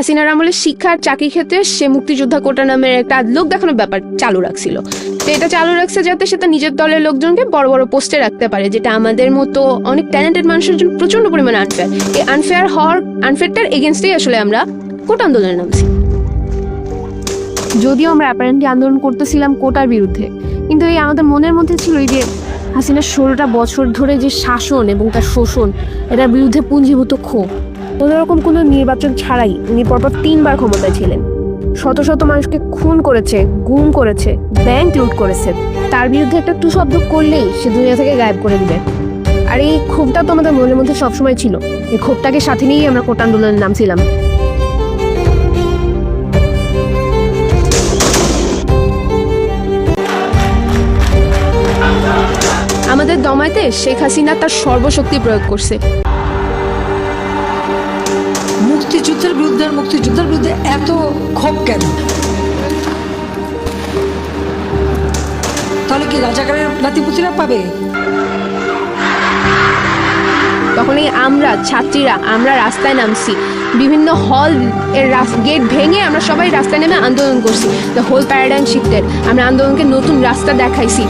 হাসিনার আমলে শিক্ষার চাকরি ক্ষেত্রে সে মুক্তিযোদ্ধা কোটা নামের একটা লোক দেখানোর ব্যাপার চালু রাখছিল। তো এটা চালু রাখছে যাতে সে তার নিজের দলের লোকজনকে বড় বড় পোস্টে রাখতে পারে, যেটা আমাদের মতো অনেক ট্যালেন্টেড মানুষের জন্য প্রচন্ড পরিমাণে আনফেয়ার। এই আনফেয়ারটার এগেনস্টেই আসলে আমরা কোটা আন্দোলনে নামছি। যদিও আমরা অ্যাপারেন্টলি আন্দোলন করতেছিলাম কোটার বিরুদ্ধে, কিন্তু এই আমাদের মনের মধ্যে ছিল এই যে হাসিনার 16টা বছর ধরে যে শাসন এবং তার শোষণ, এটার বিরুদ্ধে পুঞ্জীভূত ক্ষোভ। কোনোরকম কোনো নির্বাচন ছাড়াই উনি পরপর 3বার ক্ষমতায় ছিলেন। শত শত মানুষকে খুন করেছে, গুম করেছে, ব্যাংক লুট করেছে। তার বিরুদ্ধে একটা টু শব্দ করলেই সে দুনিয়া থেকে গায়েব করে দিবে। আর এই ক্ষোভটা তো আমাদের মনের মধ্যে সবসময় ছিল। এই ক্ষোভটাকে সাথে নিয়েই আমরা কোটা আন্দোলনের নামছিলাম। আমাদের দমাইতে শেখ হাসিনা তার সর্বশক্তি প্রয়োগ করছে। মুক্তিযুদ্ধের বিরুদ্ধে এত ক্ষোভ কেন? তাহলে কি রাজাকারের নাতিপুতিরা পাবে? তখনই আমরা ছাত্রীরা আমরা রাস্তায় নামছি, বিভিন্ন হল এর গেট ভেঙে আমরা সবাই রাস্তায় নেমে আন্দোলন করছি। The whole paradigm shifted. আমরা আন্দোলনকে নতুন রাস্তা দেখাইছি।